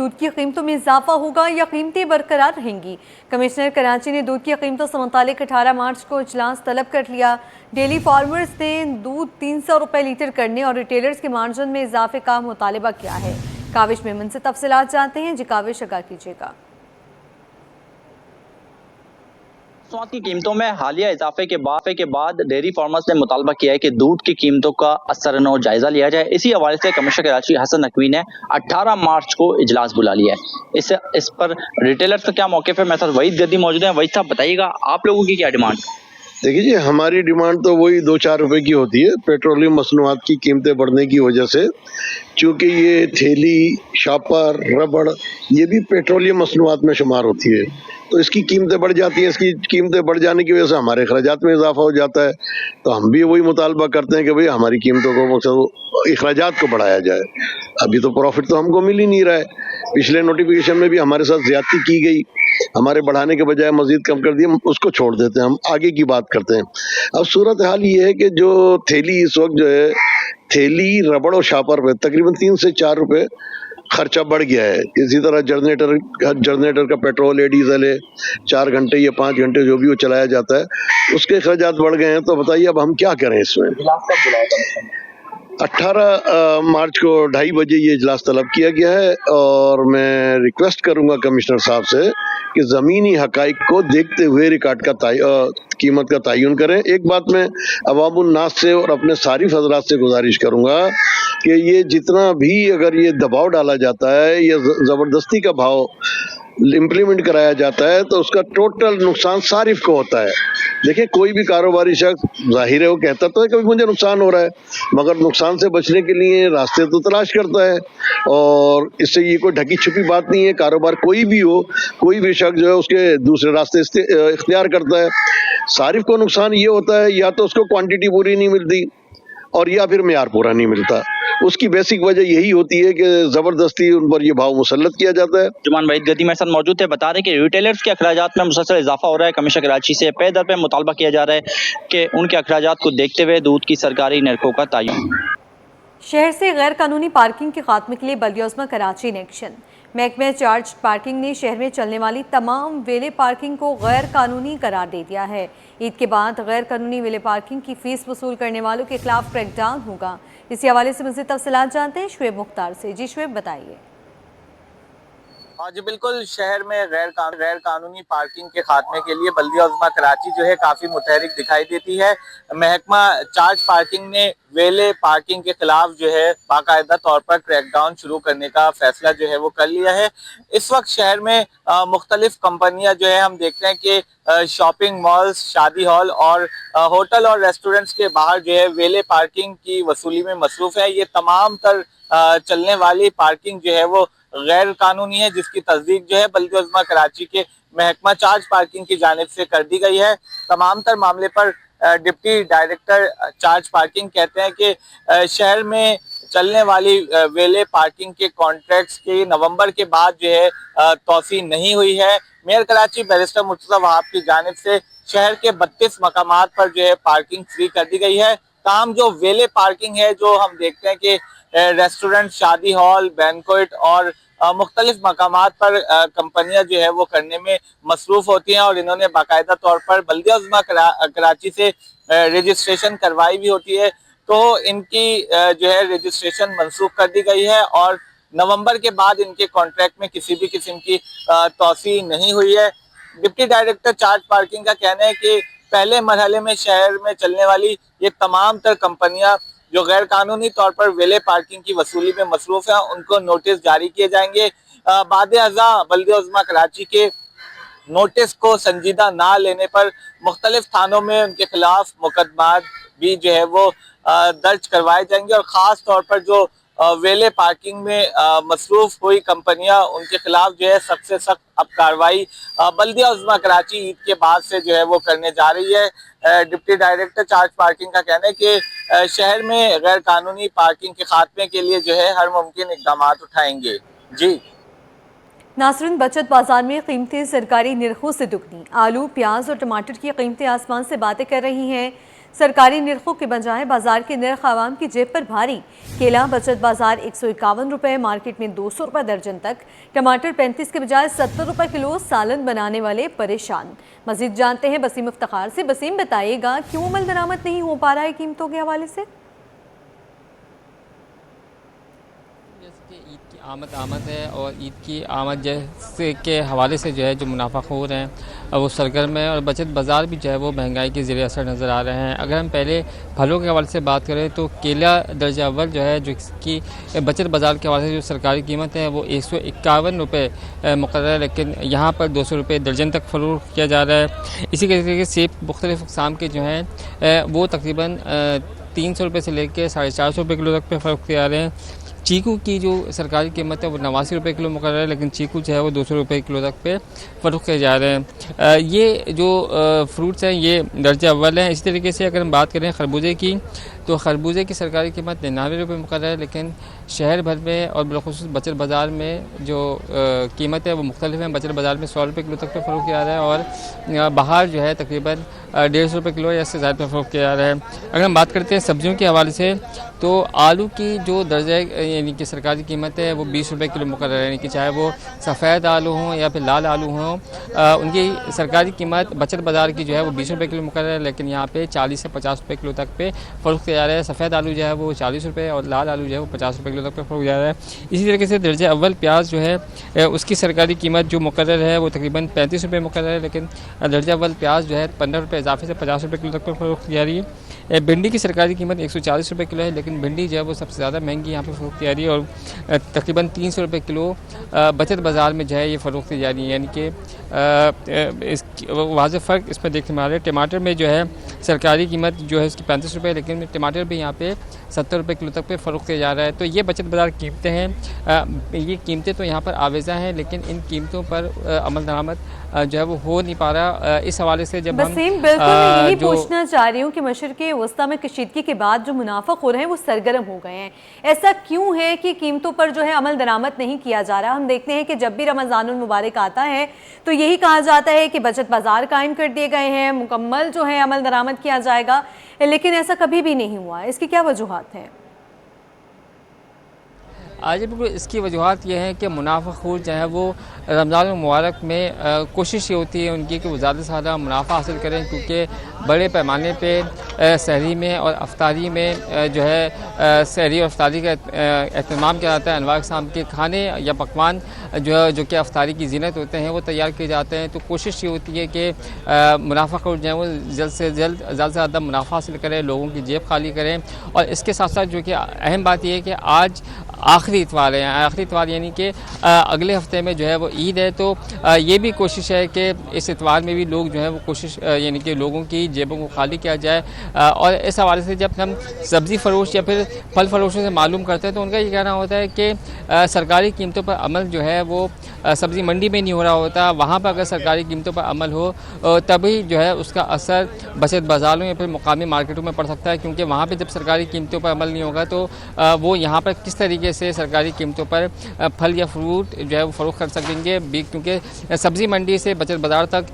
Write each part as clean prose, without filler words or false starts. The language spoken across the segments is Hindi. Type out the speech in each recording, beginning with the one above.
दूध की कीमतों में इजाफा होगा या कीमतें बरकरार रहेंगी। कमिश्नर कराची ने दूध की कीमतों से मुतालिक 18 मार्च को इजलास तलब कर लिया। डेली फार्मर्स ने दूध 300 रुपये लीटर करने और रिटेलर्स के मार्जिन में इजाफे का मुतालबा किया है। काविश मेमन से तफसीलात जानते हैं। जी काविश, आगाह कीजिएगा। मसनूआत की कीमतों में हालिया इजाफे के बाद डेयरी फार्मर्स ने मुतालबा किया है कि दूध की कीमतों का असर जायजा लिया जाए। इसी हवाले से कमिश्नर कराची हसन नकवी ने 18 मार्च को इजलास बुला लिया है। इस पर रिटेलर्स का क्या मौक़िफ़ है? मेरे साथ वहीद गद्दी मौजूद है। वहीद साहब, बताइएगा आप लोगों की क्या डिमांड? देखिए जी, हमारी डिमांड तो वही 2-4 रुपए की होती है। पेट्रोलियम मसनूआत की कीमतें बढ़ने की वजह से, चूँकि ये थैली, शॉपर, रबड़ ये भी पेट्रोलियम मसनूआत में शुमार होती है, तो इसकी कीमतें बढ़ जाती हैं। इसकी कीमतें बढ़ जाने की वजह से हमारे अखराजात में इजाफा हो जाता है। तो हम भी वही मुतालबा करते हैं कि भाई हमारी कीमतों को, अखराजात को बढ़ाया जाए। अभी तो प्रॉफिट तो हमको मिल ही नहीं रहा है। पिछले नोटिफिकेशन में भी हमारे साथ ज्यादती की गई, हमारे बढ़ाने के बजाय मजीद कम कर दिया। हम उसको छोड़ देते हैं, हम आगे की बात करते हैं। अब सूरत हाल ये है कि जो थैली इस वक्त जो है, थैली, रबड़ और शापर पे तकरीबन 3 से 4 रुपए खर्चा बढ़ गया है। इसी तरह जनरेटर का पेट्रोल है, डीजल है, 4 घंटे या 5 घंटे जो भी वो चलाया जाता है, उसके खर्चात बढ़ गए हैं। तो बताइए अब हम क्या करें इसमें। 18 मार्च को 2:30 बजे ये इजलास तलब किया गया है और मैं रिक्वेस्ट करूंगा कमिश्नर साहब से कि ज़मीनी हकाइक को देखते हुए रिकॉर्ड का कीमत का तयन करें। एक बात मैं अवामुन नास से और अपने सारिफ हजरात से गुजारिश करूंगा कि ये जितना भी अगर ये दबाव डाला जाता है या ज़बरदस्ती का भाव इम्प्लीमेंट कराया जाता है तो उसका टोटल नुकसान सारिफ को होता है। देखिए, कोई भी कारोबारी शख्स जाहिर है वो कहता तो है कि मुझे नुकसान हो रहा है, मगर नुकसान से बचने के लिए रास्ते तो तलाश करता है। और इससे ये कोई ढकी छुपी बात नहीं है। कारोबार कोई भी हो, कोई भी शख्स जो है उसके दूसरे रास्ते इख्तियार करता है। सारिफ को नुकसान ये होता है या तो उसको क्वांटिटी पूरी नहीं मिलती और या फिर मेयार पूरा नहीं मिलता। उसकी बेसिक वजह यही होती है कि जबरदस्ती उन पर यह भाव मुसल्लत किया जाता है। जुमान वहीद गद्दी मेरे साथ मौजूद थे। बता दें कि रिटेलर्स के अखराजात में मुसलसल इजाफा हो रहा है। कमिश्नर कराची से पे दर पे मुतालबा किया जा रहा है कि उनके अखराजात को देखते हुए दूध की सरकारी नरकों का तयन। शहर से गैर कानूनी पार्किंग के खात्मे के लिए बल्दियोज़मा कराची ने एक्शन। महकमे चार्ज पार्किंग ने शहर में चलने वाली तमाम वेले पार्किंग को गैर कानूनी करार दे दिया है। ईद के बाद गैर कानूनी वेले पार्किंग की फीस वसूल करने वालों के खिलाफ क्रैकडाउन होगा। इसी हवाले से मज़ीद तफसीलात जानते हैं शुएब मुख्तार से। जी शुएब, बताइए। हाँ जी बिल्कुल, शहर में गैर कानूनी पार्किंग के खात्मे के लिए बल्दिया-उज़्मा कराची जो है काफ़ी मुतहरिक दिखाई देती है। महकमा चार्ज पार्किंग ने वेले पार्किंग के खिलाफ जो है बाकायदा तौर पर क्रैकडाउन शुरू करने का फैसला जो है वो कर लिया है। इस वक्त शहर में मुख्तलिफ कंपनियां जो है हम देखते हैं कि शॉपिंग मॉल्स, शादी हॉल और होटल और रेस्टोरेंट्स के बाहर जो है वेले पार्किंग की वसूली में मसरूफ़ है। ये तमाम तर चलने वाली पार्किंग जो है वो गैर कानूनी है, जिसकी तस्दीक जो है बल्दिया-उज़्मा कराची के महकमा चार्ज पार्किंग की जानिब से कर दी गई है। तमाम तर मामले पर डिप्टी डायरेक्टर चार्ज पार्किंग कहते हैं कि शहर में चलने वाली वेले पार्किंग के कॉन्ट्रैक्ट्स की नवंबर के बाद जो है तौसी नहीं हुई है। मेयर कराची बैरिस्टर मुर्तज़ा वहाब की जानिब से शहर के 32 मकामात पर जो है पार्किंग फ्री कर दी गई है। काम जो वेले पार्किंग है, जो हम देखते हैं कि रेस्टोरेंट, शादी हॉल, बैंक्वेट और मुख्तलिफ मकामात पर कंपनियां जो है वो करने में मसरूफ होती हैं और इन्होंने बाकायदा तौर पर बल्दिया-उज़्मा कराची से रजिस्ट्रेशन करवाई भी होती है। तो इनकी जो है रजिस्ट्रेशन मनसूख कर दी गई है और नवंबर के बाद इनके कॉन्ट्रैक्ट में किसी भी किस्म की तौसी नहीं हुई है। डिप्टी डायरेक्टर चार्ज पार्किंग का कहना है कि पहले मरहले में शहर में चलने वाली ये तमाम तर कंपनियां जो गैर कानूनी तौर पर वेले पार्किंग की वसूली में मसरूफ है, उनको नोटिस जारी किए जाएंगे। बाद-ए-अज़ा बल्दिया-उज़्मा कराची के नोटिस को संजीदा ना लेने पर मुख्तलिफ थानों में उनके खिलाफ मुकदमा भी जो है वो दर्ज करवाए जाएंगे और ख़ास तौर पर जो वेले पार्किंग में मसरूफ हुई कंपनियां, उनके खिलाफ जो है सख्त से सख्त अब कार्रवाई बल्दिया-उज़्मा कराची ईद के बाद से जो है वो करने जा रही है। डिप्टी डायरेक्टर चार्ज पार्किंग का कहना है कि शहर में गैर कानूनी पार्किंग के खात्मे के लिए जो है हर मुमकिन इक़दाम उठाएंगे। जी नासरीन, बचत बाजार में कीमतें सरकारी निर्खों से दुगनी। आलू, प्याज और टमाटर की कीमतें आसमान से बातें कर रही हैं। सरकारी निर्खों के बजाय बाजार के निर्ख आवाम की जेब पर भारी। केला बचत बाजार 151 रुपए, मार्केट में 200 रुपए दर्जन तक। टमाटर 35 के बजाय 70 रुपए किलो। सालन बनाने वाले परेशान। मजीद जानते हैं बसीम इफ्तिखार से। बसीम, बताइएगा क्यों अमल दरामद नहीं हो पा रहा है कीमतों के हवाले से? ईद की आमद है और ईद की आमद जैसे के हवाले से जो है जो मुनाफाखोर हैं वो सरगर्म है और बचत बाज़ार भी जो है वो महंगाई के ज़ेरे असर नज़र आ रहे हैं। अगर हम पहले फलों के हवाले से बात करें तो केला दर्जा अव्वल जो है, जो इसकी बचत बाज़ार के हवाले से जो सरकारी कीमत है वो 151 रुपये मुक़र्रर है, लेकिन यहाँ पर 200 रुपये दर्जन तक फ़रोख्त किया जा रहा है। इसी तरीके से सेब मुख्तलिफ़ अक़साम के जो हैं वो तकरीबन 300 रुपये से लेकर 450 रुपये किलो तक पे फ़रोख्त किए जा रहे हैं। चीकू की जो सरकारी कीमत है वो 89 रुपये किलो मुकर्रर है, लेकिन चीकू जो है वो 200 रुपये किलो तक पे फ़रोख्त किए जा रहे हैं। ये जो फ्रूट्स हैं ये दर्जा अव्वल हैं। इसी तरीके से अगर हम बात करें खरबूजे की, तो खरबूजे की सरकारी कीमत 99 रुपये मुकर्रर है, लेकिन शहर भर में और बिलख़ुसूस बचत बाज़ार में जो कीमत है वो मुख्तलिफ है। बचत बाज़ार में 100 रुपये किलो तक पे फ़रोख्त किया जा रहा है और बाहर जो है तकरीबन 150 रुपये किलो या इससे ज़्यादा पे फ़रोख्त किया जा रहा है। अगर हम बात करते हैं सब्ज़ियों के हवाले से, तो आलू की जो दर्जा यानी कि सरकारी कीमत है वो 20 रुपये किलो मुकर्रर है, यानी कि चाहे वो सफ़ेद आलू हों या फिर लाल आलू हों, उनकी सरकारी कीमत बचत बाज़ार की जो है वो 20 रुपये किलो मुकर्रर है, लेकिन यहाँ पे 40 से 50 रुपये किलो तक पे फ़रोख्त किया जा रहा है। सफ़ेद आलू जो है वो 40 रुपये और लाल आलू जो है वो 50 रुपये किलो तक पे फ़रोख्त जा रहा है। इसी तरीके से दर्जा अव्वल प्याज जो है उसकी सरकारी कीमत जो मुकर्रर है वो तकरीबन 35 रुपये मुकर्रर है, लेकिन दर्जा अव्वल प्याज जो है 15 रुपये इजाफे से 50 रुपये किलो तक पे फ़रोख्त की जा रही है। भिंडी की सरकारी कीमत 140 रुपये किलो है, लेकिन भिंडी जो है वो सबसे ज़्यादा महंगी यहाँ पे फ़रोख्त की जा रही है और तकरीबन 300 रुपये किलो बचत बाज़ार में जो है ये फ़रोख्त की जा रही है, यानी कि वाज़ेह फ़र्क इसमें देखने में आ रहा है। टमाटर में जो है सरकारी कीमत जो है उसकी 35 रुपये, लेकिन टमाटर भी यहाँ पे 70 रुपये किलो तक पे फ़रोख्त किया जा रहा है। तो ये बचत बाज़ार कीमतें हैं। ये कीमतें तो यहाँ पर आवेज़ा हैं, लेकिन इन कीमतों पर अमल दरामद जो है वो हो नहीं पा रहा। इस हवाले से जब हम बिल्कुल मैं यही पूछना चाह रही हूँ कि मशरिक़ वस्ता में कशीदगी के बाद जो मुनाफाखोर हैं वो सरगर्म हो गए हैं। ऐसा क्यों है कि कीमतों पर जो है अमल दरामद नहीं किया जा रहा? हम देखते हैं कि जब भी रमज़ानुल मुबारक आता है तो यही कहा जाता है कि बचत बाज़ार कायम कर दिए गए हैं, मुकम्मल जो है अमल दरामद किया जाएगा, लेकिन ऐसा कभी भी नहीं हुआ। इसकी क्या वजूहात हैं? आज बिल्कुल इसकी वजूहत यह है कि मुनाफाखोर जो है वो रमज़ान मुबारक में कोशिश ये होती है उनकी कि वो ज़्यादा से ज़्यादा मुनाफा हासिल करें, क्योंकि बड़े पैमाने पे सहरी में और अफ्तारी में जो है सहरी और अफ्तारी का एहतमाम किया जाता है। अनवार किस्म के खाने या पकवान जो कि अफ्तारी की ज़ीनत होते हैं वो तैयार किए जाते हैं। तो कोशिश ये होती है कि मुनाफाखोर जो है वो जल्द से जल्द ज़्यादा से ज़्यादा मुनाफा हासिल करें, लोगों की जेब खाली करें। और इसके साथ साथ जो कि अहम बात यह है कि आज आखिरी इतवार है, आखिरी इतवार यानी कि अगले हफ्ते में जो है वो ईद है। तो ये भी कोशिश है कि इस इतवार में भी लोग जो है वो कोशिश यानी कि लोगों की जेबों को खाली किया जाए। और इस हवाले से जब हम सब्ज़ी फरोश या फिर फल फरोशों से मालूम करते हैं तो उनका ये कहना होता है कि सरकारी कीमतों पर अमल जो है वो सब्ज़ी मंडी में नहीं हो रहा होता। वहाँ पर अगर सरकारी कीमतों पर अमल हो तभी जो है उसका असर बचत बाज़ारों या फिर मुकामी मार्केटों में पड़ सकता है, क्योंकि वहाँ पर जब सरकारी कीमतों पर अमल नहीं होगा तो वो यहाँ पर किस तरीके से सरकारी कीमतों पर फल या फ्रूट जो है वो फ़रोख्त कर सकेंगे। क्योंकि सब्ज़ी मंडी से बचत बाज़ार तक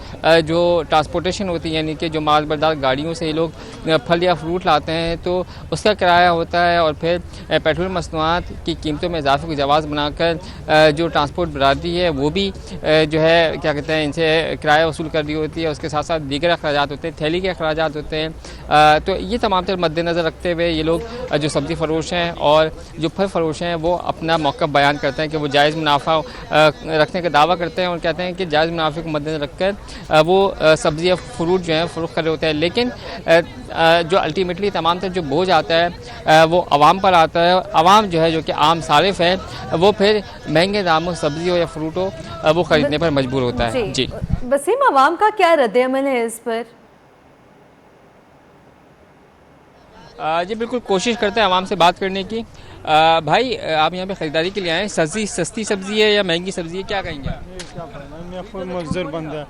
जो ट्रांसपोर्टेशन होती है, यानी कि जो माल बरदार गाड़ियों से ये लोग फल या फ्रूट लाते हैं तो उसका किराया होता है, और फिर पेट्रोल मसनूआत की कीमतों में इजाफे की जवाज़ बनाकर जो ट्रांसपोर्ट बरादरी है वो भी जो है क्या कहते हैं इनसे किराया वसूल कर दी होती है। उसके साथ साथ दीगर अखराजात होते हैं, थैली के अखराजात होते हैं। तो ये तमाम तर मद्देनज़र रखते हुए ये लोग जो सब्ज़ी फ़रोश हैं और जो फल फ़रोश हैं वो अपना मौक़िफ़ बयान करते हैं कि वो जायज़ मुनाफा रखने का दावा करते हैं और कहते हैं कि जायज़ मुनाफे को मद्देनज़र रखकर वो सब्ज़ी या फ्रूट जो है फ़रोख्त कर रहे होते हैं। लेकिन जो अल्टीमेटली तमाम तर जो बोझ आता है वो आवाम पर आता है। आवाम जो है जो कि आम सारिफ है वो फिर महंगे दामों सब्ज़ी हो या फ्रूट हो वो ख़रीदने पर मजबूर होता है। जी वसीम, आवाम का क्या रद्द-ए-अमल है इस पर? जी बिल्कुल कोशिश करते हैं आवाम से बात करने की। भाई आप यहाँ पे ख़रीदारी के लिए आए, सब्ज़ी सस्ती सब्ज़ी है या महंगी सब्ज़ी है, क्या कहेंगे आप? मैं खुद मजदूर बंदा।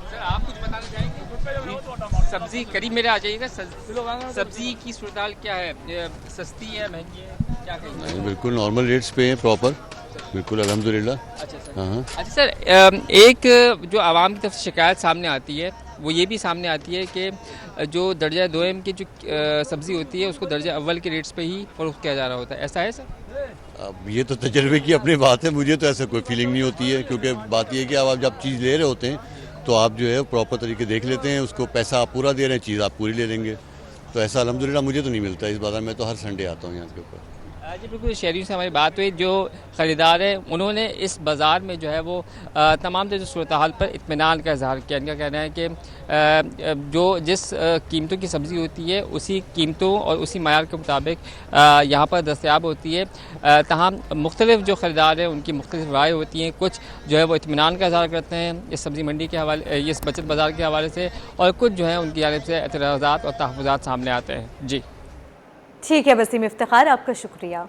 सर आप कुछ बताना चाहेंगे? सब्ज़ी करीब मेरे आ जाइएगा। सब्ज़ी की सूरत क्या है, सस्ती है महंगी है, क्या कहेंगे? बिल्कुल नॉर्मल रेट्स पे है, प्रॉपर बिल्कुल अल्हम्दुलिल्लाह। अच्छा सर। हाँ अच्छा सर, एक जो आवाम की तरफ से शिकायत सामने आती है वो ये भी सामने आती है कि जो दर्जा दोयम की जो सब्ज़ी होती है उसको दर्जा अव्वल के रेट्स पे ही फ़रोख्त किया जा रहा होता है। ऐसा है सर? अब ये तो तजर्बे की अपनी बात है, मुझे तो ऐसा कोई फीलिंग नहीं होती है, क्योंकि बात ये है कि अब आप जब चीज़ ले रहे होते हैं तो आप जो है प्रॉपर तरीके देख लेते हैं, उसको पैसा आप पूरा दे रहे हैं, चीज़ आप पूरी ले लेंगे। तो ऐसा अल्हम्दुलिल्लाह मुझे तो नहीं मिलता इस बाज़ार में, तो हर संडे आता हूँ यहाँ के ऊपर। जी बिल्कुल, शहरियों से हमारी बात हुई, जो ख़रीदार हैं उन्होंने इस बाज़ार में जो है वो तमाम जो सूरत हाल पर इत्मीनान का इज़हार किया। इनका कहना है कि जो जिस कीमतों की सब्ज़ी होती है उसी कीमतों और उसी मयार के मुताबिक यहाँ पर दस्तयाब होती है। तमाम मुख्तलिफ जो ख़रीदार हैं उनकी मुख्तलिफ राय होती हैं। कुछ जो है वो इत्मीनान का इज़हार करते हैं इस सब्ज़ी मंडी के हवाले, इस बचत बाज़ार के हवाले से, और कुछ जो है उनकी जानिब से एतराज़ात और तहफ़्फ़ुज़ात सामने आते हैं। जी ठीक है वसीम इफ्तिखार, आपका शुक्रिया।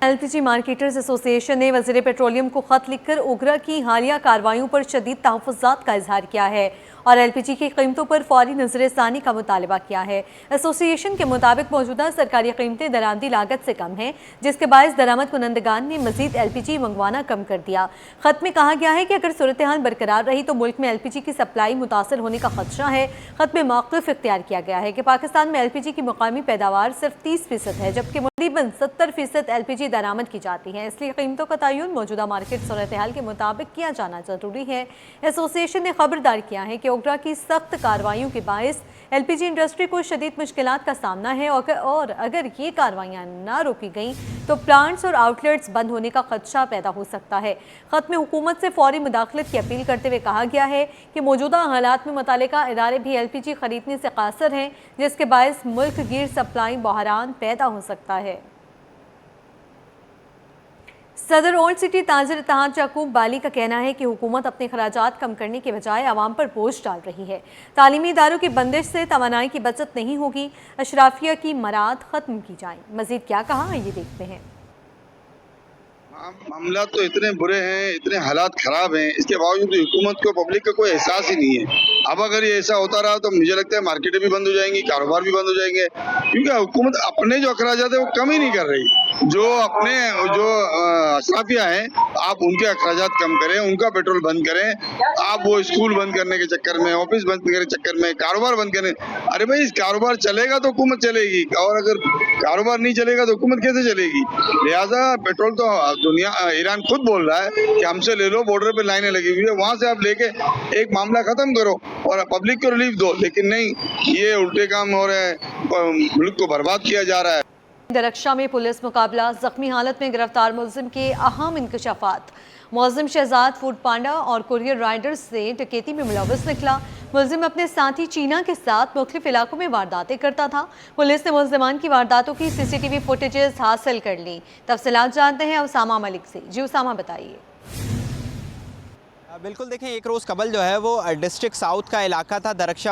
एलपीजी मार्केटर्स एसोसिएशन ने वज़ीर पेट्रोलियम को ख़त लिखकर ओगरा की हालिया कार्रवाइयों पर शदीद तहफ़्फ़ुज़ात का इजहार किया है और एलपीजी की कीमतों पर फौरी नज़रसानी का मुतालबा किया है। एसोसिएशन के मुताबिक मौजूदा सरकारी कीमतें दरामदी लागत से कम हैं, जिसके बायस दरामद कुनंदगान ने मज़ीद एलपीजी मंगवाना कम कर दिया। ख़त में कहा गया है कि अगर सूरत हाल बरकरार रही तो मुल्क में एलपीजी की सप्लाई मुतासर होने का खदशा है। ख़त में मौक़िफ़ इख्तियार किया गया है कि पाकिस्तान में एलपीजी की मुकामी पैदावार सिर्फ 30% है, जबकि तकरीबन 70% एलपीजी दरामद की जाती है। इसलिए कीमतों का तयन मौजूदा मार्केट सूरत हाल के मुताबिक किया जाना जरूरी है। एसोसिएशन ने खबरदार किया है कि ओगरा की सख्त कार्रवाइयों के बायस एलपीजी इंडस्ट्री को शदीद मुश्किलात का सामना है और अगर ये कार्रवाइयाँ ना रोकी गईं तो प्लांट्स और आउटलेट्स बंद होने का खदशा पैदा हो सकता है। खत में हुकूमत से फौरी मुदाखलत की अपील करते हुए कहा गया है कि मौजूदा हालात में मुतल्लिका इदारे भी एलपीजी खरीदने से कासर हैं, जिसके बायस मुल्क गिर सप्लाई बहरान पैदा हो सकता है। सदर ओल्ड सिटी ताजिर इत्तेहाद याकूब बाली का कहना है कि हुकूमत अपने खराजात कम करने के बजाय आवाम पर बोझ डाल रही है। तालीमी इदारों की बंदिश से तवानाई की बचत नहीं होगी, अशराफिया की मराद ख़त्म की जाए। मज़ीद क्या कहा ये देखते हैं। मामला तो इतने बुरे हैं, इतने हालात खराब हैं, इसके बावजूद हुकूमत को पब्लिक का कोई एहसास ही नहीं है। अब अगर ये ऐसा होता रहा तो मुझे लगता है मार्केटें भी बंद हो जाएंगी, कारोबार भी बंद हो जाएंगे, क्योंकि हुकूमत अपने जो अखराजात है वो कम ही नहीं कर रही। जो अपने जो अशराफिया हैं आप उनके अखराजात कम करें, उनका पेट्रोल बंद करें। आप वो स्कूल बंद करने के चक्कर में, ऑफिस बंद करने के चक्कर में कारोबार बंद करें। अरे भाई, इस कारोबार चलेगा तो हुकूमत चलेगी, और अगर कारोबार नहीं चलेगा तो हुकूमत कैसे चलेगी। लिहाजा पेट्रोल तो दुनिया, ईरान खुद बोल रहा है कि हमसे ले लो, बॉर्डर पे लाइनें लगी हुई है, वहां से आप लेके एक मामला खत्म करो और पब्लिक को रिलीफ दो। लेकिन नहीं, ये उल्टे काम हो रहे हैं, मुल्क को बर्बाद किया जा रहा है। दरक्षा में पुलिस मुकाबला, जख्मी हालत में गिरफ्तार मुलजिम के अहम इंकशाफात। मुलजिम शहजाद फूड पांडा और कुरियर राइडर्स से डकैती में मुलव्वस निकला। मुलजिम अपने साथी चीना के साथ मुख्तलिफ इलाकों में वारदातें करता था। पुलिस ने मुलजिमान की वारदातों की सीसीटीवी फुटेजेस हासिल कर ली। तफसीलात जानते हैं उसामा मलिक से। जी उसामा, बताइए। बिल्कुल, देखें, एक रोज़ कबल जो है वो डिस्ट्रिक्ट साउथ का इलाका था, दरक्षा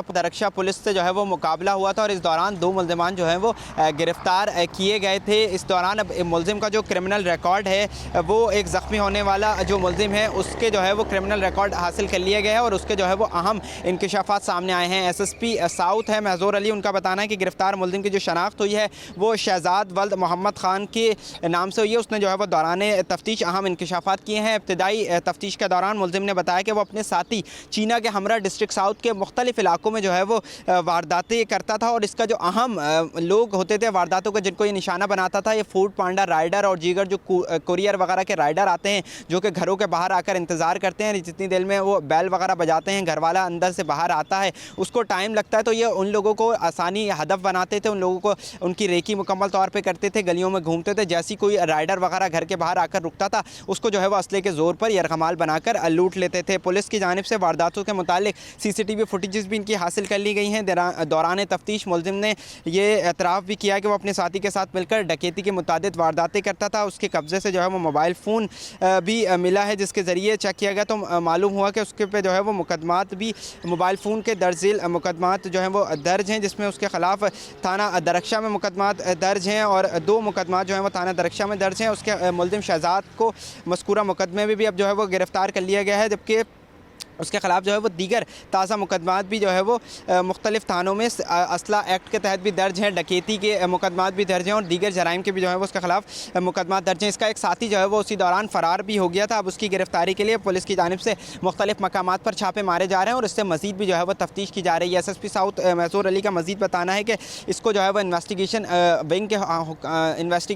पुलिस से जो है वो मुकाबला हुआ था और इस दौरान 2 मुलजिमान जो हैं वो गिरफ़्तार किए गए थे। इस दौरान अब मुलजिम का जो क्रिमिनल रिकॉर्ड है वो एक ज़ख्मी होने वाला जो मुलजिम है उसके जो है वो क्रिमिनल रिकॉर्ड हासिल कर लिया गया है और उसके जो है वो अहम इंकशाफात सामने आए हैं। SSP साउथ है महजूर अली, उनका बताना है कि गिरफ़्तार मुलजिम की जो शनाख्त हुई है वो शहजाद वल्द मोहम्मद ख़ान के नाम से हुई है। उसने जो है वो दौरान तफ्तीश अहम इंकशाफात किए हैं। इब्तदाई तफ्तीश के दौरान मुलजिम ने बताया कि वो अपने साथी चीना के हमरा डिस्ट्रिक्ट साउथ के मुख्तलिफ इलाकों में जो है वो वारदातें करता था और इसका जो अहम लोग होते थे वारदातों को जिनको ये निशाना बनाता था, ये फूड पांडा राइडर और दीगर जो कुरियर वगैरह के राइडर आते हैं जो कि घरों के बाहर आकर इंतज़ार करते हैं। जितनी देर में वो बैल वगैरह बजाते हैं, घर वाला अंदर से बाहर आता है, उसको टाइम लगता है, तो ये उन लोगों को आसानी हदफ बनाते थे, उन लोगों को उनकी रेकी मुकम्मल तौर पर करते थे, गलियों में घूमते थे। जैसी कोई राइडर वगैरह घर के बाहर आकर रुकता था उसको जो है वो असले के ज़ोर पर यरगमाल बनाकर लूट लेते थे। पुलिस की जानिब से वारदातों के मुतालिक CCTV फुटेजेस भी इनकी हासिल कर ली गई हैं। दौरान तफ्तीश मुलजिम ने ये एतराफ़ भी किया कि वो अपने साथी के साथ मिलकर डकैती की मुतादिद वारदातें करता था। उसके कब्ज़े से जो है वो मोबाइल फ़ोन भी मिला है, जिसके ज़रिए चेक किया गया तो मालूम हुआ कि उसके पे जो है वो मुकदमात भी, मोबाइल फ़ोन के दर्जिल मुकदमात जो हैं वो दर्ज हैं, जिसमें उसके ख़िलाफ़ थाना दरक्षा में मुकदमात दर्ज हैं और 2 मुकदमात जो हैं वो थाना दरक्षा में दर्ज हैं। उसके मुलजिम शहजाद को मज़कूरा मुकदमे में भी अब जो है वो गिरफ़्तार कर लिया गया है, जबकि उसके ख़िलाफ़ जो है वो दीगर ताज़ा मुकदमात भी जो है वो मुख्तलिफ़ थानों में असला एक्ट के तहत भी दर्ज हैं, डकैती के मुकदमात भी दर्ज हैं और दीगर जराइम के भी जो है वो उसके ख़िलाफ़ मुकदमात दर्ज हैं। इसका एक साथी जो है वो उसी दौरान फ़रार भी हो गया था। अब उसकी गिरफ्तारी के लिए पुलिस की जानिब से मुख्तलिफ़ मकामात पर छापे मारे जा रहे हैं और इससे मज़ीद भी जो है वो तफ्तीश की जा रही है। SSP साउथ मैसूर अली का मज़ीद बताना है कि इसको जो है वो इन्वेस्टिगेशन विंग के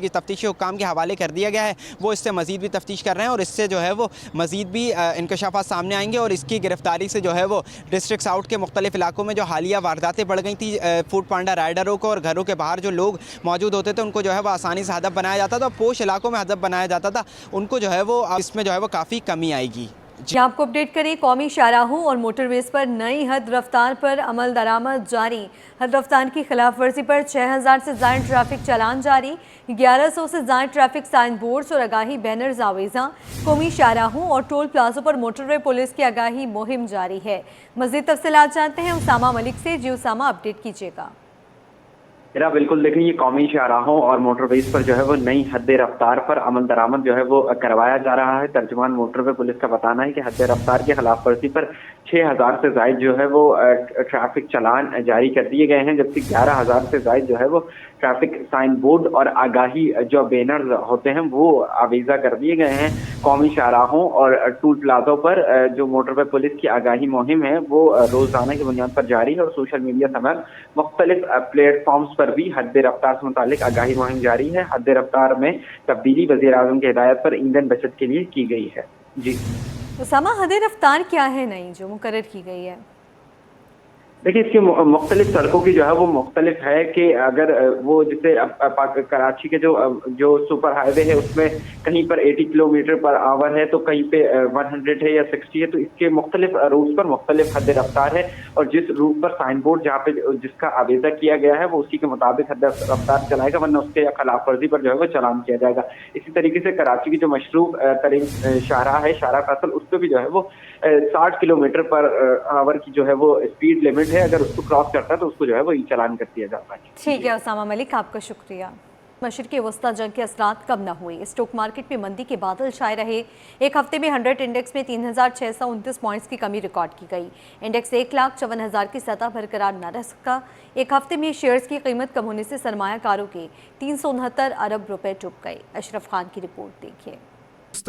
तफ्तीशी हुक्काम के हवाले कर दिया गया है। वो इससे मज़ीद भी तफ्तीश कर रहे हैं और इससे जो है वो मज़ीद भी इंकशाफात सामने आएंगे और इसकी गिरफ्तारी से जो है वो डिस्ट्रिक्ट साउथ के मुख्तलिफ इलाकों में जो हालिया वारदातें बढ़ गई थी, फूड पांडा राइडरों को और घरों के बाहर जो लोग मौजूद होते थे उनको जो है वो आसानी से हदफ बनाया जाता था, पोश इलाकों में हदफ बनाया जाता था, उनको जो है वो इसमें जो है वो काफ़ी कमी आएगी। जी आपको अपडेट करें, कौमी शाहराहों और मोटरवेज पर नई हद रफ्तार पर अमल दरामद जारी। हद रफ्तार की खिलाफ वर्जी पर 6000 से ज़ायद ट्रैफिक चालान जारी। 1100 से ज़ायद ट्रैफिक साइन बोर्ड्स और आगाही बैनर्स आवेज़ा। कौमी शाहराहों और टोल प्लाजों पर मोटरवे पुलिस की आगाही मुहिम जारी है। मज़ीद तफसीलात जानते हैं उसामा मलिक से। जी उसामा, अपडेट कीजिएगा। मेरा बिल्कुल देखें, ये कौमी शाहराहों और मोटरवेज पर जो है वो नई हद रफ्तार पर अमल दरामद जो है वो करवाया जा रहा है। तर्जुमान मोटरवे पुलिस का बताना है कि हद रफ्तार की खिलाफ वर्जी पर 6000 से ज़ायद जो है वो ट्रैफिक चालान जारी कर दिए गए हैं, जबकि 11000 से ज़ायद जो है वो ट्रैफिक साइन बोर्ड और आगाही जो बैनर्स होते हैं वो आवीज़ा कर दिए गए हैं। कौमी शाहराहों और टोल प्लाजों पर जो मोटरवे पुलिस की आगाही मुहिम है वो रोज़ाना की बुनियाद पर जारी है और सोशल मीडिया समेत मुख्तलिफ प्लेटफॉर्म्स पर भी हद रफ्तार से मुतालिक आगाही मुहिम जारी है। हद रफ्तार में तब्दीली वज़ीर-ए-आज़म की हिदायत पर ईंधन बचत के लिए की गई है। जी उसामा, हद रफ्तार क्या है नई जो मुकर्रर की गई है? देखिए, इसकी मुख्तलिफ सड़कों की जो है वो मुख्तलिफ है कि अगर वो जैसे कराची के जो सुपर हाईवे है उसमें कहीं पर 80 किलोमीटर पर आवर है तो कहीं पे 100 है या 60 है, तो इसके मुख्तलिफ रूट पर मुख्तलिफ हद रफ्तार है और जिस रूट पर साइन बोर्ड जहाँ पे जिसका आवेजा किया गया है वो उसी के मुताबिक हद रफ्तार चलाएगा, वरना उसके खिलाफ वर्जी पर जो है वो चालान किया जाएगा। इसी तरीके से कराची की जो मशरूफ तरीन शाहराह है, शाहराह फैसल, उस पर भी जो है वो 60 किलोमीटर पर आवर की जो है वो स्पीड लिमिट है। अगर उसको क्रॉस करता है तो उसको जो है वो ई चालान कर दिया जाता है। ठीक है उसामा मलिक, आपका शुक्रिया। मशरिक़ी वस्ता जंग के असरात कम न हुए। स्टॉक मार्केट में मंदी के बादल छाए रहे। एक हफ्ते में 100 इंडेक्स में 3629 पॉइंट्स की कमी रिकॉर्ड की गई। इंडेक्स 1,54,000 की सतह बरकरार न रह सका। एक हफ्ते में शेयर्स की कीमत कम होने से सरमायाकारों के 369 अरब रुपए डूब गए। अशरफ खान की रिपोर्ट देखिए।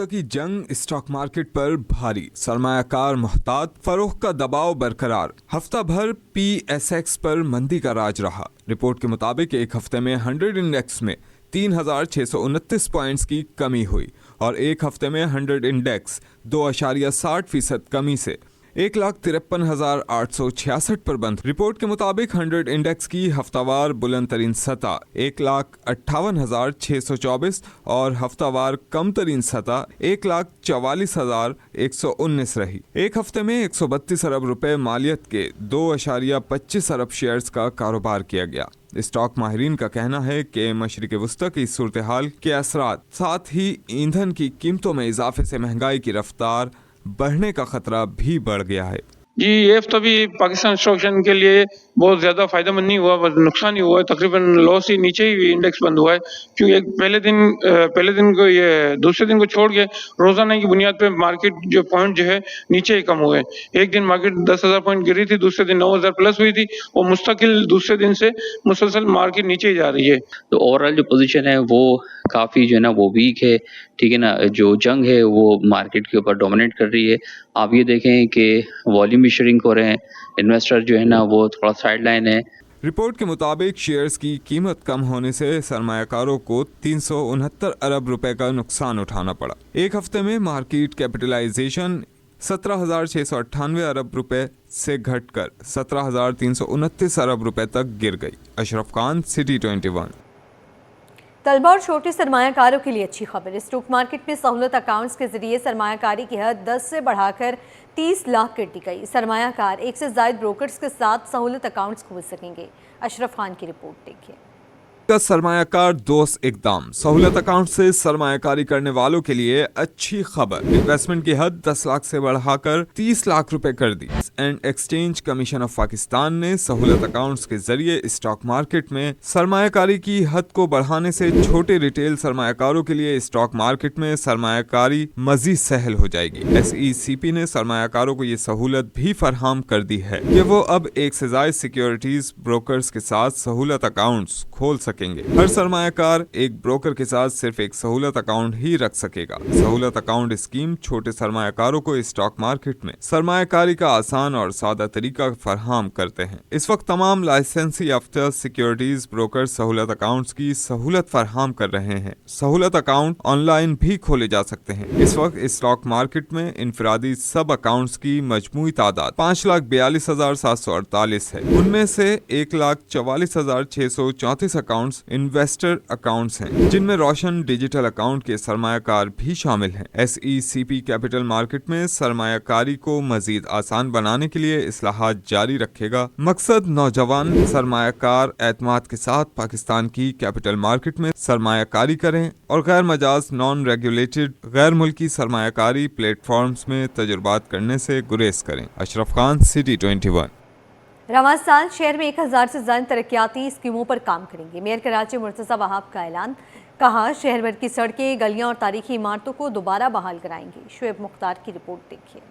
की जंग स्टॉक मार्केट पर भारी, सरमायाकार मोहतात, फरोख्त का दबाव बरकरार। हफ्ता भर PSX पर मंदी का राज रहा। रिपोर्ट के मुताबिक एक हफ्ते में 100 इंडेक्स में 3629 पॉइंट्स की कमी हुई और एक हफ्ते में 100 इंडेक्स 2.60% कमी से 1,53,866 पर बंद। रिपोर्ट के मुताबिक 100 इंडेक्स की हफ्तावार बुलंद तरीन सतह 1,58,624 और हफ्तावार कम तरीन सतह 1,44,119 रही। एक हफ्ते में 132 अरब रुपए मालियत के 2.25 अरब शेयर्स का कारोबार किया गया। स्टॉक माहिरीन का कहना है कि मशरिक़ वस्ता की सूरत हाल के असरात, साथ ही ईंधन की कीमतों में इजाफे से महंगाई की रफ्तार बढ़ने का खतरा भी बढ़ गया है। जी, ये हफ्ता भी पाकिस्तान स्टॉक एक्सचेंज के लिए बहुत ज़्यादा फ़ायदेमंद नहीं हुआ, बस नुकसान ही हुआ है। तकरीबन लॉस ही, नीचे ही इंडेक्स बंद हुआ है क्योंकि एक पहले दिन को ये दूसरे दिन को छोड़ के रोज़ाना की बुनियाद पे मार्केट जो पॉइंट जो है नीचे ही कम हुए। एक दिन मार्केट 10,000 पॉइंट गिरी थी, दूसरे दिन 9,000 प्लस हुई थी और मुस्तकिल दूसरे दिन से मुसलसल मार्केट नीचे ही जा रही है। तो ओवरऑल जो पोजीशन है वो काफ़ी जो है ना वो वीक है, ठीक है ना। जो जंग है वो मार्केट के ऊपर डोमिनेट कर रही है। आप ये देखें कि वॉल्यूम भी श्रिंक हो रहे हैं, इन्वेस्टर जो है ना वो थोड़ा साइडलाइन है। रिपोर्ट के मुताबिक शेयर्स की कीमत कम होने से सरमायाकारों को 369 अरब रुपए का नुकसान उठाना पड़ा। एक हफ्ते में मार्केट कैपिटलाइजेशन 17,698 अरब रुपए से घटकर 17,329 अरब रुपए तक गिर गई। अशरफ खान, सिटी 21। तलबा और छोटे सरमायाकारों के लिए अच्छी खबर। स्टॉक मार्केट में सहूलत अकाउंट्स के जरिए सरमायाकारी की हद 10 से बढ़ाकर 30 लाख कर दी गई। सरमायाकार 1 से ज़ायद ब्रोकर्स के साथ सहूलत अकाउंट्स खोल सकेंगे। अशरफ खान की रिपोर्ट देखिए। का सरमायाकार दोस्त इकदाम, सहूलत अकाउंट से सरमायाकारी करने वालों के लिए अच्छी खबर। इन्वेस्टमेंट की हद 10 लाख से बढ़ाकर 30 लाख रुपए कर दी। And exchange commission of Pakistan ने सहूलत अकाउंट्स के जरिए स्टॉक मार्केट में सरमायाकारी की हद को बढ़ाने से छोटे रिटेल सरमायाकारों के लिए स्टॉक मार्केट में सरमायाकारी मजीद सहल हो जाएगी। SECP ने सरमायाकारों को ये सहूलत भी फराहम कर दी है कि वो अब एक से ज्यादा सिक्योरिटीज ब्रोकर्स के साथ सहूलत अकाउंट्स खोल सकेंगे। हर सरमायाकार एक ब्रोकर के साथ सिर्फ एक सहूलत अकाउंट ही रख सकेगा। सहूलत अकाउंट स्कीम छोटे सरमायाकारों को स्टॉक मार्केट में सरमायाकारी का आसान और सादा तरीका फराहम करते हैं। इस वक्त तमाम लाइसेंसी याफ्ता सिक्योरिटीज ब्रोकर सहूलत अकाउंट्स की सहूलत फराहम कर रहे हैं। सहूलत अकाउंट ऑनलाइन भी खोले जा सकते हैं। इस वक्त स्टॉक मार्केट में इनफरादी सब अकाउंट्स की मजमूई तादाद 5,42,748 है। उनमें से 1,44,634 अकाउंट्स इन्वेस्टर अकाउंट्स हैं, जिनमें रोशन डिजिटल अकाउंट के सरमायाकार भी शामिल हैं। SECP कैपिटल मार्केट में सरमायाकारी को मजीद आसान बनाने के लिए इस्लाहात जारी रखेगा। मकसद नौजवान सरमायाकार एतमाद के साथ पाकिस्तान की कैपिटल मार्केट में सरमायाकारी करें और गैर मजाज नॉन रेगुलेटेड गैर मुल्की सरमायाकारी प्लेटफॉर्म्स में तजुर्बात करने से गुरेज करें। अशरफ खान, सिटी 21। रवां साल शहर में 1000 से ज्यादा तरक्याती स्कीमों पर काम करेंगे। मेयर कराची मुर्तज़ा वहाब का ऐलान। कहा, शहर भर की सड़कें, गलियां और तारीखी इमारतों को दोबारा बहाल कराएंगे। शुएब मुख्तार की रिपोर्ट देखिए।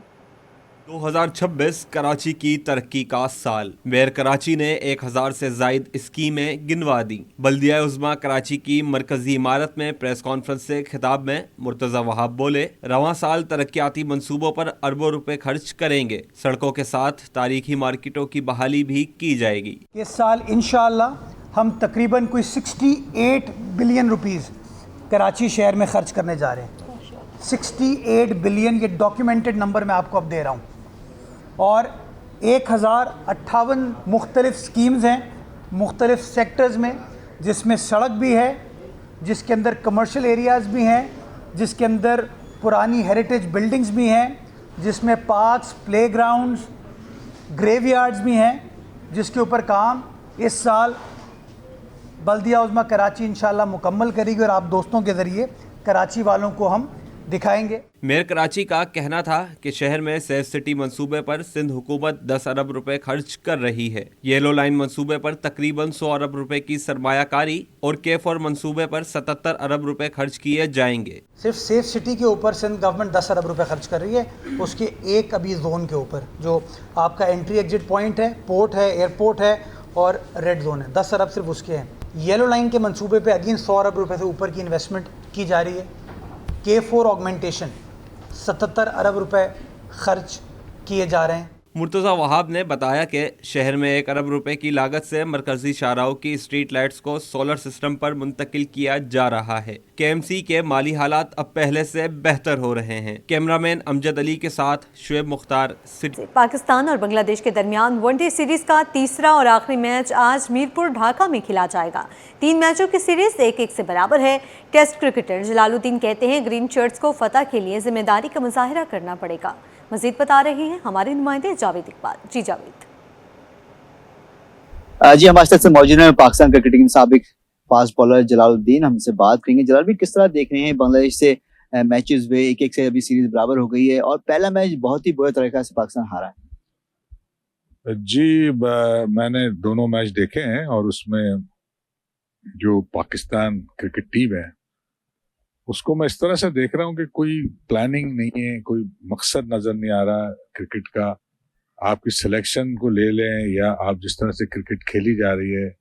2026 कराची की तरक्की का साल। मेयर कराची ने 1000 से जायद स्कीमें गिनवा दी। बल्दिया उज़्मा कराची की मरकजी इमारत में प्रेस कॉन्फ्रेंस से खिताब में मुर्तज़ा वहाब बोले, रवां साल तरक्याती मंसूबों पर अरबों रुपए खर्च करेंगे। सड़कों के साथ तारीखी मार्केटों की बहाली भी की जाएगी। इस साल इंशाअल्लाह हम तकरीबन कोई 68 बिलियन रुपीस कराची शहर में खर्च करने जा रहे हैं। 68 बिलियन, ये डॉक्यूमेंटेड नंबर मैं आपको अब दे रहा हूँ। और 1058 मुख्तलिफ स्कीम्स हैं मुख्तलिफ सेक्टर्स में, जिसमें सड़क भी है, जिसके अंदर कमर्शियल एरियाज़ भी हैं, जिसके अंदर पुरानी हेरिटेज बिल्डिंग्स भी हैं, जिसमें पार्क्स, प्लेग्राउंड्स, ग्रेवयार्ड्स भी हैं, जिसके ऊपर काम इस साल बल्दिया उज़्मा कराची इंशाल्लाह मुकम्मल करेगी और आप दोस्तों के ज़रिए कराची वालों को हम दिखाएंगे। मेयर कराची का कहना था कि शहर में सेफ सिटी मंसूबे पर सिंध हुकूमत 10 अरब रुपए खर्च कर रही है। येलो लाइन मंसूबे पर तकरीबन 100 अरब रुपए की सरमायाकारी और K4 मंसूबे पर 77 अरब रुपए खर्च किए जाएंगे। सिर्फ सेफ सिटी के ऊपर सिंध गवर्नमेंट 10 अरब रुपए खर्च कर रही है। उसके एक अभी जोन के ऊपर जो आपका एंट्री एग्जिट पॉइंट है, पोर्ट है, एयरपोर्ट है और रेड जोन है, 10 अरब सिर्फ उसके हैं। येलो लाइन के मंसूबे पे अगेन 100 अरब रुपए से ऊपर की इन्वेस्टमेंट की जा रही है। K4 ऑगमेंटेशन 77 अरब रुपए खर्च किए जा रहे हैं। मुर्तज़ा वहाब ने बताया कि शहर में 1 अरब रुपए की लागत से मरकजी शाहराहों की स्ट्रीट लाइट्स को सोलर सिस्टम पर मुंतकिल किया जा रहा है। KMC के माली हालात अब पहले से बेहतर हो रहे हैं। कैमरामैन अमजद अली के साथ शुएब मुख्तार, सिटी। पाकिस्तान और बांग्लादेश के दरमियान वनडे सीरीज का तीसरा और आखिरी मैच आज मीरपुर ढाका में खेला जाएगा। 3 मैचों की सीरीज 1-1 से बराबर है। टेस्ट क्रिकेटर जलालुद्दीन कहते हैं, ग्रीन शर्ट्स को फतह के लिए जिम्मेदारी का मुजाहिरा करना पड़ेगा। मजीद बता रहे हैं हमारे नुमाइंदे जावेद इकबाल। जी जावेद। जी, हमारे साथ से मौजूद है पाकिस्तान क्रिकेट टीम साबिक फास्ट बॉलर जलालुद्दीन। हमसे बात करेंगे। जलालुद्दीन, किस तरह देख रहे हैं बांग्लादेश से मैचेस हुए, 1-1 से अभी सीरीज बराबर हो गई है और पहला मैच बहुत ही बुरे तरीके से पाकिस्तान हारा है। जी, मैंने दोनों मैच देखे हैं और उसमें जो पाकिस्तान क्रिकेट टीम है उसको मैं इस तरह से देख रहा हूँ कि कोई प्लानिंग नहीं है, कोई मकसद नजर नहीं आ रहा क्रिकेट का। आपकी सिलेक्शन को ले लें या आप जिस तरह से क्रिकेट खेली जा रही है,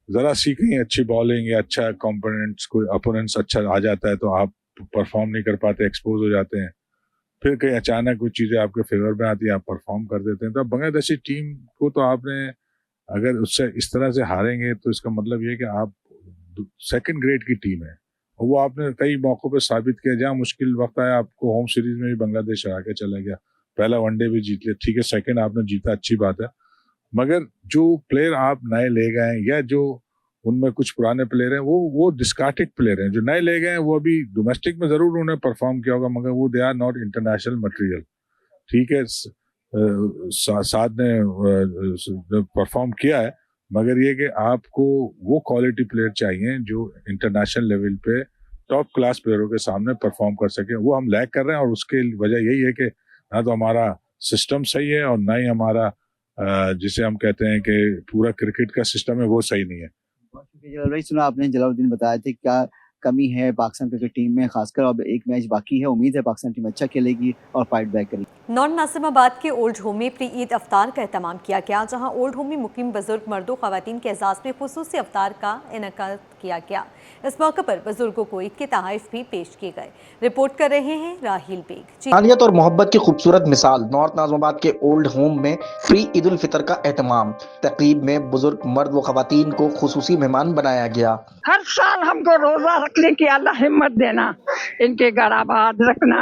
जरा सी कहीं अच्छी बॉलिंग या अच्छा कंपोनेंट्स, कोई अपोनेंट्स अच्छा आ जाता है तो आप परफॉर्म नहीं कर पाते, एक्सपोज हो जाते हैं। फिर कहीं अचानक कुछ चीजें आपके फेवर में आती है, आप परफॉर्म कर देते हैं। तो बांग्लादेशी टीम को तो आपने अगर उससे इस तरह से हारेंगे तो इसका मतलब ये कि आप सेकंड ग्रेड की टीम है। और वो आपने कई मौकों पे साबित किया, जहाँ मुश्किल वक्त आया आपको होम सीरीज में भी बांग्लादेश हरा के चला गया, पहला वनडे भी जीत लिया, ठीक है सेकंड आपने जीता, अच्छी बात है। मगर जो प्लेयर आप नए ले गए या जो उनमें कुछ पुराने प्लेयर हैं वो डिस्कार्टेड प्लेयर हैं। जो नए ले गए हैं वो अभी डोमेस्टिक में जरूर उन्होंने परफॉर्म किया होगा, मगर वो they are not international material. ठीक है, साथ ने परफॉर्म किया है मगर ये कि आपको वो क्वालिटी प्लेयर चाहिए जो इंटरनेशनल लेवल पे टॉप क्लास प्लेयरों के सामने परफॉर्म कर सके। वो हम लैक कर रहे हैं और उसके वजह यही है कि ना तो हमारा सिस्टम सही है और ना ही हमारा जिसे हम कहते हैं कि पूरा क्रिकेट का सिस्टम है वो सही नहीं है। बहुत शुक्रिया जलाल। सुना आपने जलालुद्दीन बताया था क्या कमी है पाकिस्तान क्रिकेट टीम में, खासकर अब एक मैच बाकी है, उम्मीद है पाकिस्तान टीम अच्छा खेलेगी और फाइट बैक करेगी। नॉर्थ नासिमाबाद के ओल्ड होम में प्री ईद अफ्तार का एहतमाम किया गया, जहां ओल्ड होम में मुकीम बुजुर्ग मर्दों खवातीन के एजाज में खुसूसी अफ्तार का इनेकाद किया गया। इस मौके पर बुजुर्गों को ईद के तहाइफ भी पेश किए गए। रिपोर्ट कर रहे हैं राहिल बेग। इंसानियत और मोहब्बत की खूबसूरत मिसाल नॉर्थ नाज़िमाबाद के ओल्ड होम में फ्री ईद उल फितर का एहतमाम। तकरीब में बुजुर्ग मर्द व खवातीन को खुसूसी मेहमान बनाया गया। हर साल हमको रोजा रखने की अल्लाह हिम्मत देना, इनके घर आबाद रखना,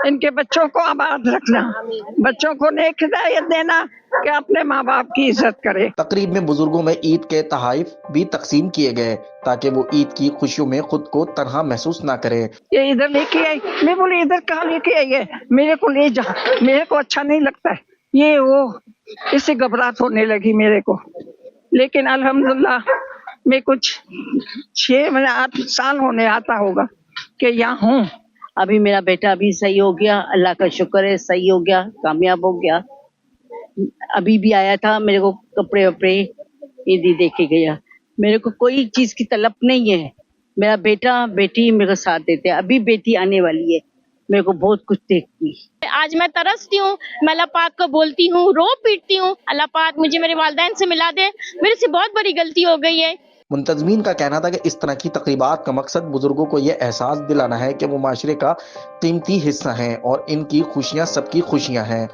इनके बच्चों को आबाद रखना, बच्चों को नेक हिदायत देना कि अपने माँ बाप की इज्जत करे। तकरीब में बुजुर्गों में ईद के तहाइफ भी तकसीम किए गए ताकि वो ईद की खुशियों में खुद को तन्हा महसूस न करें। ये इधर लेके आई, मैं बोली इधर कहाँ लेके आई है, मेरे को ले जा, मेरे को अच्छा नहीं लगता है ये वो, इससे घबराहट होने लगी मेरे को। लेकिन अल्हम्दुलिल्लाह मैं कुछ 6-8 साल होने आता होगा कि यहाँ हूँ। अभी मेरा बेटा अभी सही हो गया, अल्लाह का शुक्र है, सही हो गया, कामयाब हो गया। अभी भी आया था, मेरे को कपड़े वपड़े ईदी दे के गया। मेरे को कोई चीज की तलब नहीं है। मेरा बेटा बेटी मेरे को साथ देते हैं, अभी बेटी आने वाली है, मेरे को बहुत कुछ देखती। आज मैं तरसती हूँ, मैं अल्लाह पाक को बोलती हूँ, रो पीटती हूँ, अल्लाह पाक मुझे मेरे वालिदैन से मिला दे, मेरे से बहुत बड़ी गलती हो गई है। मुंतजमीन का कहना था कि इस तरह की तकरीबात का मकसद बुजुर्गों को यह एहसास दिलाना है कि वो माशरे का कीमती हिस्सा हैं और इनकी खुशियाँ सबकी खुशियाँ हैं।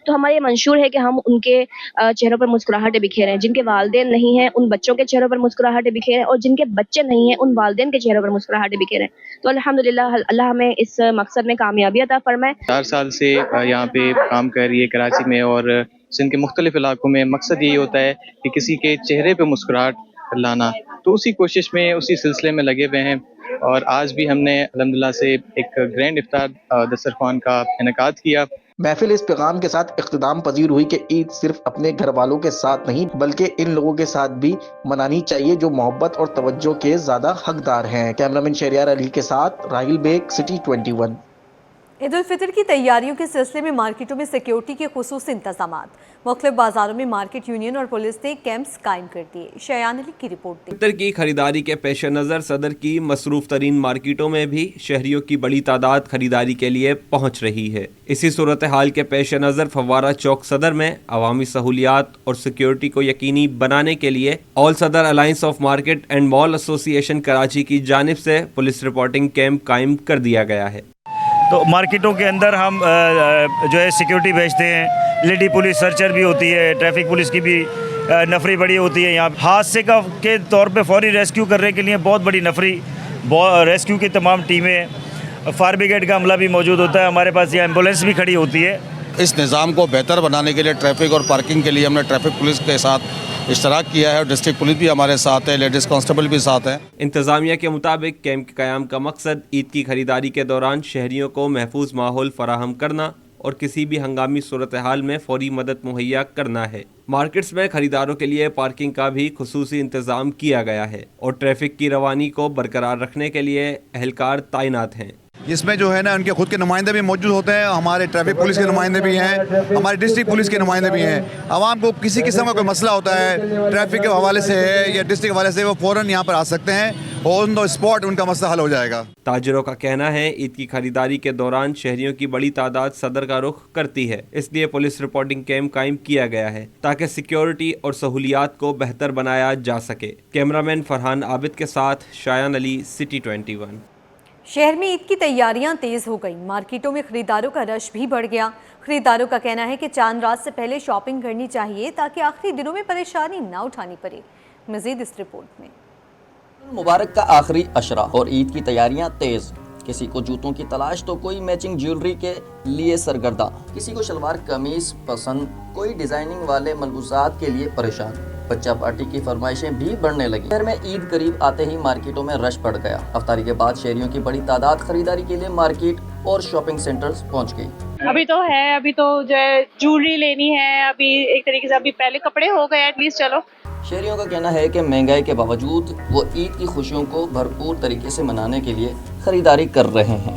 तो हमारे मंशूर है कि हम उनके चेहरों पर मुस्कुराहटें बिखेरें। जिनके वालिदैन नहीं हैं उन बच्चों के चेहरों पर मुस्कुराहटें बिखेरें, और जिनके बच्चे नहीं हैं उन वालिदैन के चेहरों पर मुस्कुराहटें बिखेरें। तो अल्हम्दुलिल्लाह अल्लाह हमें इस मकसद में कामयाबी अता फरमाए। 4 साल से यहाँ पे काम कर रही है कराची में और सिंध के मुख्तलिफ इलाकों में। मकसद यही होता है कि किसी के चेहरे पे मुस्कुराहट लाना, तो उसी कोशिश में उसी सिलसिले में लगे हुए हैं। और आज भी हमने अल्हम्दुलिल्लाह से एक ग्रैंड इफ्तार दस्तरख्वान का इनेकाद किया। महफिल इस पैगाम के साथ इख्तिताम पजीर हुई कि ईद सिर्फ अपने घर वालों के साथ नहीं बल्कि इन लोगों के साथ भी मनानी चाहिए जो मोहब्बत और तवज्जो के ज्यादा हकदार हैं। कैमरामैन शहरियार अली के साथ राहिल बेग, सिटी 21। ईद उल फितर की तैयारियों के सिलसिले में मार्केटों में सिक्योरिटी के खुसूसी इंतजामात। मुख्तलिफ बाजारों में मार्केट यूनियन और पुलिस ने कैंप्स कायम कर दिए। शयान अली की रिपोर्ट। फितर की खरीदारी के पेश नज़र सदर की मसरूफ तरीन मार्केटों में भी शहरियों की बड़ी तादाद खरीदारी के लिए पहुँच रही है। इसी सूरत हाल के पेश नज़र फव्वारा चौक सदर में अवामी सहूलियात और सिक्योरिटी को यकीनी बनाने के लिए ऑल सदर alliance of market and mall association Karachi की जानिब से पुलिस रिपोर्टिंग कैंप कायम कर दिया गया है। तो मार्केटों के अंदर हम जो है सिक्योरिटी भेजते हैं, लेडी पुलिस सर्चर भी होती है, ट्रैफिक पुलिस की भी नफरी बड़ी होती है। यहाँ हादसे के तौर पे फौरी रेस्क्यू करने के लिए बहुत बड़ी नफरी, रेस्क्यू की तमाम टीमें, फायर ब्रिगेड का अमला भी मौजूद होता है। हमारे पास यहाँ एम्बुलेंस भी खड़ी होती है। इस निज़ाम को बेहतर बनाने के लिए ट्रैफिक और पार्किंग के लिए हमने ट्रैफिक पुलिस के साथ इश्तराक किया है और डिस्ट्रिक्ट पुलिस भी हमारे साथ है, लेडीज़ कांस्टेबल भी साथ हैं। इंतज़ामिया के मुताबिक कैंप के क़याम का मकसद ईद की खरीदारी के दौरान शहरियों को महफूज माहौल फराहम करना और किसी भी हंगामी सूरत हाल में फौरी मदद मुहैया करना है। मार्केट्स में खरीदारों के लिए पार्किंग का भी खुसूसी इंतज़ाम किया गया है और ट्रैफिक की रवानी को बरकरार रखने के लिए एहलकार तैनात हैं। जिसमें जो है ना उनके खुद के नुमाइंदे भी मौजूद होते हैं, हमारे ट्रैफिक पुलिस के नुमाइंदे भी हैं, हमारे डिस्ट्रिक्ट पुलिस के नुमाइंदे भी हैं। आवाम को किसी किस्म का कोई मसला होता है ट्रैफिक के हवाले से है या डिस्ट्रिक्ट के हवाले से, वो फ़ौरन यहाँ पर आ सकते हैं और ऑन द स्पॉट उनका मसला हल हो जाएगा। ताजिरों का कहना है ईद की खरीदारी के दौरान शहरियों की बड़ी तादाद सदर का रुख करती है, इसलिए पुलिस रिपोर्टिंग कैंप कायम किया गया है ताकि सिक्योरिटी और सहूलियात को बेहतर बनाया जा सके। कैमरामैन फरहान आबिद के साथ शायान अली, सिटी 21। शहर में ईद की तैयारियां तेज हो गई, मार्केटों में खरीदारों का रश भी बढ़ गया। खरीदारों का कहना है कि चांद रात से पहले शॉपिंग करनी चाहिए ताकि आखिरी दिनों में परेशानी ना उठानी पड़े। मजीद इस रिपोर्ट में। मुबारक का आखिरी अशरा और ईद की तैयारियां तेज। किसी को जूतों की तलाश तो कोई मैचिंग ज्वेलरी के लिए सरगर्दा, किसी को शलवार कमीज पसंद, कोई डिजाइनिंग वाले मलबूसात के लिए परेशान। बच्चा पार्टी की फरमाइशें भी बढ़ने लगी। शहर में ईद करीब आते ही मार्केटों में रश बढ़ गया। अफ्तारी के बाद शहरियों की बड़ी तादाद खरीदारी के लिए मार्केट और शॉपिंग सेंटर्स पहुंच गई। अभी तो जो है ज्वेलरी लेनी है, अभी एक तरीके से अभी पहले कपड़े हो गए एटलीस्ट। चलो शहरियों का कहना है कि महंगाई के बावजूद वो ईद की खुशियों को भरपूर तरीके से मनाने के लिए खरीदारी कर रहे हैं।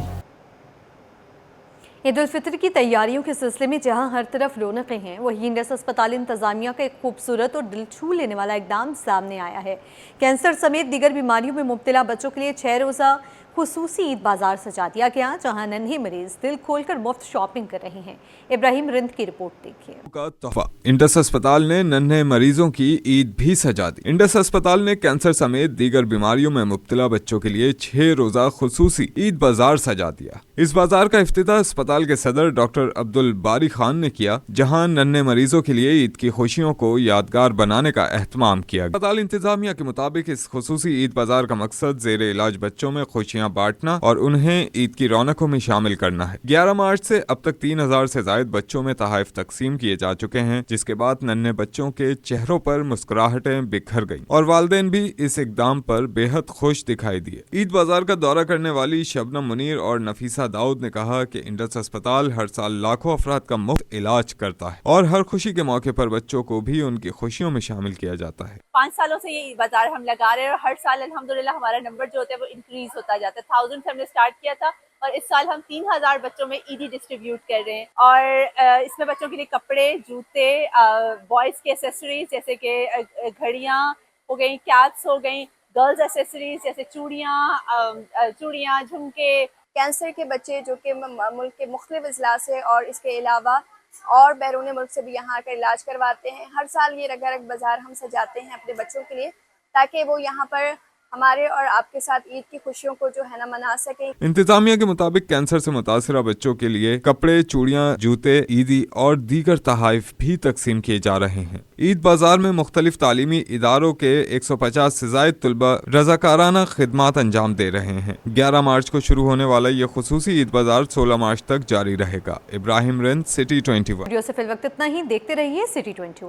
ईद उल फितर की तैयारियों के सिलसिले में जहां हर तरफ रौनकें हैं, वहीं इंडस अस्पताल इंतजामिया का एक खूबसूरत और दिल छू लेने वाला इकदाम सामने आया है। कैंसर समेत दीगर बीमारियों में मुब्तला बच्चों के लिए 6 रोज़ा खुसूसी ईद बाजार सजा दिया गया, जहां नन्हे मरीज दिल खोलकर मुफ्त शॉपिंग कर रहे हैं। इब्राहिम रिंद की रिपोर्ट देखिए। का तोहफा, इंडस अस्पताल ने नन्हे मरीजों की ईद भी सजा दी। इंडस अस्पताल ने कैंसर समेत दीगर बीमारियों में मुब्तला बच्चों के लिए 6 रोज़ा खुसूसी ईद बाजार सजा दिया। इस बाजार का इफ्तिताह अस्पताल के सदर डॉक्टर अब्दुल बारी खान ने किया, जहां नन्हे मरीजों के लिए ईद की खुशियों को यादगार बनाने का एहतमाम किया। अस्पताल इंतजामिया के मुताबिक इस खुसूसी ईद बाजार का मकसद जेरे इलाज बच्चों में खुशियां बांटना और उन्हें ईद की रौनकों में शामिल करना है। 11 मार्च से अब तक 3000 से ज्यादा बच्चों में तोहफे तकसीम किए जा चुके हैं, जिसके बाद नन्हे बच्चों के चेहरों पर मुस्कुराहटें बिखर गईं और वालिदैन भी इस इकदाम पर बेहद खुश दिखाई दिए। ईद बाजार का दौरा करने वाली शबनम मुनीर और नफीसा दाऊद ने कहा कि इंडस अस्पताल हर साल लाखों अफराद का मुफ्त इलाज करता है और हर खुशी के मौके पर बच्चों को भी उनकी खुशियों में शामिल किया जाता है। 5 सालों से ये बाजार हम लगा रहे हैं और हर साल अल्हम्दुलिल्लाह हमारा नंबर जो होता है वो इंक्रीज होता जाता है। 1000 से हमने स्टार्ट किया था और इस साल हम 3000 बच्चों में ईदी डिस्ट्रीब्यूट कर रहे हैं और इसमें बच्चों के लिए कपड़े, जूते, बॉयज़ के एसेसरीज जैसे कि घड़ियाँ हो गई, कैप्स हो गई, गर्ल्स एसेसरीज जैसे चूड़ियाँ, झुमके। कैंसर के बच्चे जो कि मुल्क के मुख्तलिफ अजला से और इसके अलावा और बैरून मुल्क से भी यहाँ आकर इलाज करवाते हैं। हर साल ये रंगारंग बाजार हम सजाते हैं अपने बच्चों के लिए, ताकि वो यहाँ पर हमारे और आपके साथ ईद की खुशियों को जो है ना मना सकें। इंतजामिया के मुताबिक कैंसर से मुतासरा बच्चों के लिए कपड़े, चूड़ियां, जूते, ईदी और दीगर तोहफे भी तकसीम किए जा रहे हैं। ईद बाजार में मुख्तलिफ तालीमी इदारों के 150 से ज्यादा तलबा रजाकाराना खिदमात अंजाम दे रहे हैं। 11 मार्च को शुरू होने वाला ये खुसूसी ईद बाजार 16 मार्च तक जारी रहेगा। इब्राहिम रिंद, सिटी 21। वीडियो से फिल वक्त इतना ही, देखते रहिए सिटी 21।